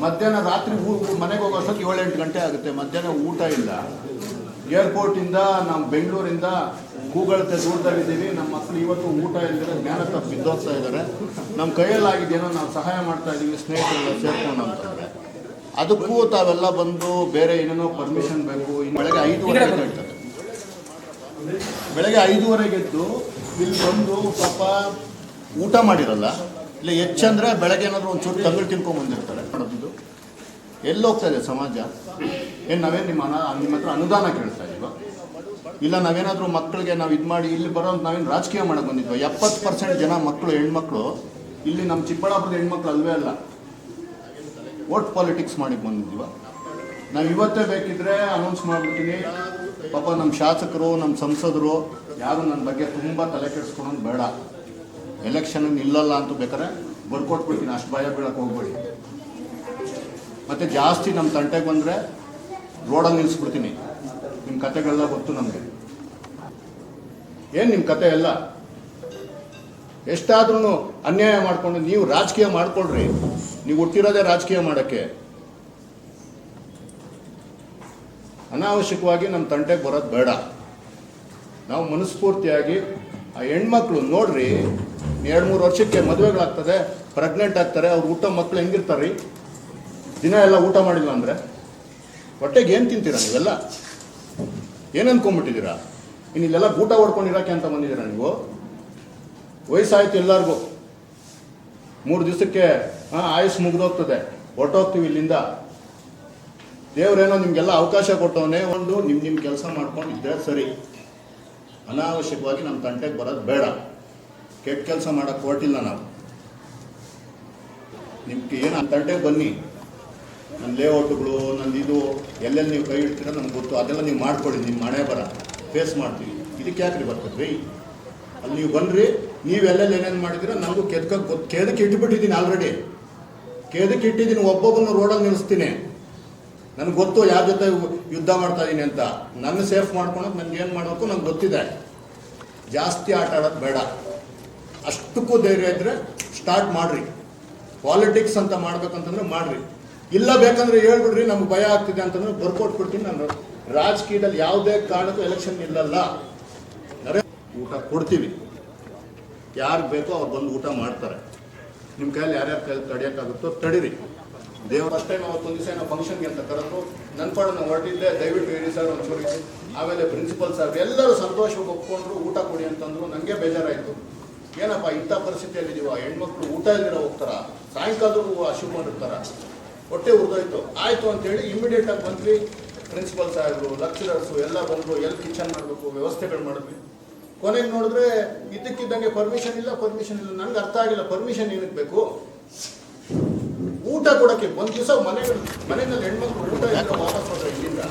ಮಧ್ಯಾಹ್ನ ರಾತ್ರಿ ಮನೆಗೆ ಹೋಗೋಷ್ಟೊತ್ತು 7-8 ಗಂಟೆ ಆಗುತ್ತೆ. ಮಧ್ಯಾಹ್ನ ಊಟ ಇಲ್ಲ. ಏರ್ಪೋರ್ಟಿಂದ ನಾವು ಬೆಂಗಳೂರಿಂದ ಕೂಗಳತೆ ದೂರದಲ್ಲಿದ್ದೀವಿ. ನಮ್ಮ ಮಕ್ಕಳು ಇವತ್ತು ಊಟ ಇಲ್ಲದೆ ಜ್ಞಾನ ತಪ್ಪು ಬಿದ್ದೋಗ್ತಾ ಇದ್ದಾರೆ. ನಮ್ಮ ಕೈಯಲ್ಲಾಗಿದ್ದೇನೋ ನಾವು ಸಹಾಯ ಮಾಡ್ತಾ ಇದ್ದೀವಿ ಸ್ನೇಹಿತರೆಲ್ಲ ಸೇರ್ಕೊಂಡು ಅಂತಂದರೆ ಅದಕ್ಕೂ ತಾವೆಲ್ಲ ಬಂದು ಬೇರೆ ಏನೇನೋ ಪರ್ಮಿಷನ್ ಬೇಕು. ಇನ್ನು ಬೆಳಗ್ಗೆ 5:30 ಹೇಳ್ತಾರೆ. ಬೆಳಗ್ಗೆ 5:30 ಎದ್ದು ಇಲ್ಲಿ ಬಂದು ಪಾಪ ಊಟ ಮಾಡಿರಲ್ಲ. ಇಲ್ಲ ಹೆಚ್ಚಂದರೆ ಬೆಳಗ್ಗೆ ಏನಾದರೂ ಒಂಚೂರು ತಂಗಳು ತಿನ್ಕೊಂಡ್ಬಂದಿರ್ತಾರೆ. ಮಾಡೋದು ಎಲ್ಲಿ ಹೋಗ್ತಾ ಇದೆ ಸಮಾಜ? ಏನು ನಾವೇನು ನಿಮ್ಮ ಹತ್ರ ಅನುದಾನ ಕೇಳ್ತಾ ಇದೀವ? ಇಲ್ಲ ನಾವೇನಾದರೂ ಮಕ್ಕಳಿಗೆ ನಾವು ಇದು ಮಾಡಿ ಇಲ್ಲಿ ಬರೋ ನಾವೇನು ರಾಜಕೀಯ ಮಾಡೋಕ್ಕೆ ಬಂದಿದ್ವ? 70% ಜನ ಮಕ್ಕಳು ಹೆಣ್ಮಕ್ಳು ಇಲ್ಲಿ ನಮ್ಮ ಚಿಕ್ಕಬಳ್ಳಾಪುರದ ಹೆಣ್ಮಕ್ಳು ಅಲ್ವೇ ಅಲ್ಲ, ವೋಟ್ ಪಾಲಿಟಿಕ್ಸ್ ಮಾಡಿ ಬಂದಿದ್ದೀವ. ನಾವು ಇವತ್ತೇ ಬೇಕಿದ್ರೆ ಅನೌನ್ಸ್ ಮಾಡಿಬಿಡ್ತೀನಿ. ಪಾಪ ನಮ್ಮ ಶಾಸಕರು ನಮ್ಮ ಸಂಸದರು ಯಾರು ನನ್ನ ಬಗ್ಗೆ ತುಂಬ ತಲೆ ಕೆಡಿಸ್ಕೊಳೋದು ಬೇಡ. ಎಲೆಕ್ಷನ್ ನಿಲ್ಲಲ್ಲ ಅಂತೂ ಬೇಕಾದ್ರೆ ಬರ್ಕೊಟ್ಬಿಡ್ತೀನಿ, ಅಷ್ಟು ಭಯ ಬೀಳಕ್ಕೆ ಹೋಗ್ಬೇಡಿ. ಮತ್ತು ಜಾಸ್ತಿ ನಮ್ಮ ತಂಟೆಗೆ ಬಂದರೆ ರೋಡಲ್ಲಿ ನಿಲ್ಲಿಸ್ಬಿಡ್ತೀನಿ. ನಿಮ್ಮ ಕತೆಗಳೆಲ್ಲ ಗೊತ್ತು ನಮಗೆ. ಏನು ನಿಮ್ಮ ಕತೆ ಎಲ್ಲ? ಎಷ್ಟಾದ್ರೂ ಅನ್ಯಾಯ ಮಾಡಿಕೊಂಡು ನೀವು ರಾಜಕೀಯ ಮಾಡ್ಕೊಳ್ರಿ. ನೀವು ಹುಟ್ಟಿರೋದೇ ರಾಜಕೀಯ ಮಾಡೋಕ್ಕೆ. ಅನಾವಶ್ಯಕವಾಗಿ ನಮ್ಮ ತಂಟೆಗೆ ಬರೋದು ಬೇಡ. ನಾವು ಮನಸ್ಫೂರ್ತಿಯಾಗಿ ಆ ಹೆಣ್ಮಕ್ಳು ನೋಡ್ರಿ, 2-3 ವರ್ಷಕ್ಕೆ ಮದುವೆಗಳಾಗ್ತದೆ, ಪ್ರೆಗ್ನೆಂಟ್ ಆಗ್ತಾರೆ. ಅವ್ರು ಊಟ ಮಕ್ಕಳು ಹೆಂಗಿರ್ತಾರೆ? ದಿನ ಎಲ್ಲ ಊಟ ಮಾಡಿಲ್ಲ ಅಂದರೆ ಹೊಟ್ಟೆಗೆ ಏನು ತಿಂತೀರಾ ನೀವೆಲ್ಲ? ಏನು ಅಂದ್ಕೊಂಡ್ಬಿಟ್ಟಿದ್ದೀರಾ? ಇನ್ನು ಇಲ್ಲೆಲ್ಲ ಊಟ ಹೊಡ್ಕೊಂಡಿರೋಕ್ಕೆ ಅಂತ ಬಂದಿದ್ದೀರಾ ನೀವು? ವಯಸ್ಸಾಯ್ತು ಎಲ್ಲರಿಗೂ. 3 ದಿವಸಕ್ಕೆ ಆಯುಸ್ ಮುಗಿದೋಗ್ತದೆ, ಹೊರಟೋಗ್ತೀವಿ ಇಲ್ಲಿಂದ. ದೇವರೇನೋ ನಿಮಗೆಲ್ಲ ಅವಕಾಶ ಕೊಟ್ಟವನೇ. ಒಂದು ನಿಮ್ಮ ಕೆಲಸ ಮಾಡ್ಕೊಂಡು ಇದ್ದರೆ ಸರಿ. ಅನಾವಶ್ಯಕವಾಗಿ ನಮ್ಮ ತಂಟೆಗೆ ಬರೋದು ಬೇಡ. ಕೆಟ್ಟ ಕೆಲಸ ಮಾಡೋಕ್ಕೆ ಹೊರಟಿಲ್ಲ ನಾವು. ನಿಮ್ಗೆ ಏನು ಆ ತಂಟೆಗೆ ಬನ್ನಿ. ನನ್ನ ಲೇಔಟ್ಗಳು ನಂದು ಎಲ್ಲೆಲ್ಲಿ ನೀವು ಕೈ ಇಡ್ತೀರ ನಮ್ಗೆ ಗೊತ್ತು. ಅದೆಲ್ಲ ನೀವು ಮಾಡ್ಕೊಳ್ಳಿ. ನಿಮ್ಮ ಮನೆ ಬರ ಫೇಸ್ ಮಾಡ್ತೀವಿ. ಇದಕ್ಕೆ ಯಾಕ್ರಿ ಬರ್ತದ್ರಿ? ಅಲ್ಲಿ ನೀವು ಬನ್ನಿರಿ. ನೀವೆಲ್ಲೆಲ್ಲಿ ಏನೇನು ಮಾಡಿದ್ದೀರ ನನಗೂ ಕೇದಕ್ಕೆ ಇಟ್ಬಿಟ್ಟಿದ್ದೀನಿ. ಆಲ್ರೆಡಿ ಕೇದಕ್ಕೆ ಇಟ್ಟಿದ್ದೀನಿ. ಒಬ್ಬೊಬ್ಬನ ರೋಡಲ್ಲಿ ನಿಲ್ಲಿಸ್ತೀನಿ. ನನಗೆ ಗೊತ್ತು ಯಾರ ಜೊತೆ ಯುದ್ಧ ಮಾಡ್ತಾ ಇದ್ದೀನಿ ಅಂತ. ನನ್ನ ಸೇಫ್ ಮಾಡ್ಕೊಳೋದು ನನಗೆ ಏನು ಮಾಡಬೇಕು ನಂಗೆ ಗೊತ್ತಿದೆ. ಜಾಸ್ತಿ ಆಟ ಆಡೋದು ಬೇಡ. ಅಷ್ಟಕ್ಕೂ ಧೈರ್ಯ ಇದ್ದರೆ ಸ್ಟಾರ್ಟ್ ಮಾಡಿರಿ. ಪಾಲಿಟಿಕ್ಸ್ ಅಂತ ಮಾಡ್ಬೇಕಂತಂದ್ರೆ ಮಾಡಿರಿ. ಇಲ್ಲ ಬೇಕಂದ್ರೆ ಹೇಳ್ಬಿಡ್ರಿ, ನಮ್ಗೆ ಭಯ ಆಗ್ತಿದೆ ಅಂತಂದ್ರೆ ಬರ್ಕೊಟ್ಬಿಡ್ತೀನಿ. ನಾನು ರಾಜಕೀಯದಲ್ಲಿ ಯಾವುದೇ ಕಾರಣಕ್ಕೂ ಎಲೆಕ್ಷನ್ ನಿಲ್ಲಲ್ಲ. ಊಟ ಕೊಡ್ತೀವಿ. ಯಾರು ಬೇಕೋ ಅವ್ರು ಬಂದು ಊಟ ಮಾಡ್ತಾರೆ. ನಿಮ್ಮ ಕೈಯಲ್ಲಿ ಯಾರ್ಯಾರ ಕೈಯಲ್ಲಿ ತಡೆಯೋಕ್ಕಾಗುತ್ತೋ ತಡೀರಿ. ದೇವ್ರ ಫಸ್ಟ್ ಟೈಮ್ ಅವತ್ತೊಂದು ದಿವಸ ಏನೋ ಫಂಕ್ಷನ್ಗೆ ಅಂತ ಕರೆದ್ರು. ನನ್ನ ಪಾಡು ನಾವು ಹೊರಟಿದ್ದೆ, ದಯವಿಟ್ಟು ಇರಿ ಸರ್ ಒಂಚೂರು. ಆಮೇಲೆ ಪ್ರಿನ್ಸಿಪಲ್ ಸರ್ ಎಲ್ಲರೂ ಸಂತೋಷವಾಗಿ ಒಪ್ಕೊಂಡ್ರು. ಊಟ ಕೊಡಿ ಅಂತಂದ್ರು. ನನಗೆ ಬೇಜಾರಾಯಿತು. ಏನಪ್ಪ ಇಂಥ ಪರಿಸ್ಥಿತಿಯಲ್ಲಿದ್ದೀವ? ಹೆಣ್ಮಕ್ಳು ಊಟ ಇಲ್ದಿರ ಹೋಗ್ತಾರ, ಸಾಯಂಕಾಲದೂ ಹಸಿಕೊಂಡಿರ್ತಾರ, ಹೊಟ್ಟೆ ಉರಿದೋಯ್ತು. ಆಯಿತು ಅಂತೇಳಿ ಇಮಿಡಿಯೇಟಾಗಿ ಬಂದ್ವಿ. ಪ್ರಿನ್ಸಿಪಲ್ ಸಾಹೇಬರು, ಲೆಕ್ಚರರ್ಸು ಎಲ್ಲ ಬಂದರು. ಎಲ್ಲಿ ಕಿಚನ್ ಮಾಡಬೇಕು ವ್ಯವಸ್ಥೆಗಳು ಮಾಡಿದ್ವಿ. ಕೊನೆಗೆ ನೋಡಿದ್ರೆ ಇದ್ದಕ್ಕಿದ್ದಂಗೆ ಪರ್ಮಿಷನ್ ಇಲ್ಲ. ನನಗೆ ಅರ್ಥ ಆಗಿಲ್ಲ, ಪರ್ಮಿಷನ್ ಏನಕ್ಕೆ ಬೇಕು? ಊಟ ಕೊಡೋಕ್ಕೆ ಒಂದು ದಿವಸ ಮನೆಯಲ್ಲಿ ಹೆಣ್ಮಕ್ಳು ಊಟ ಇಲ್ಲ ವಾಪಸ್ ಹೋದ್ರೆ ಇಲ್ಲಿಂದ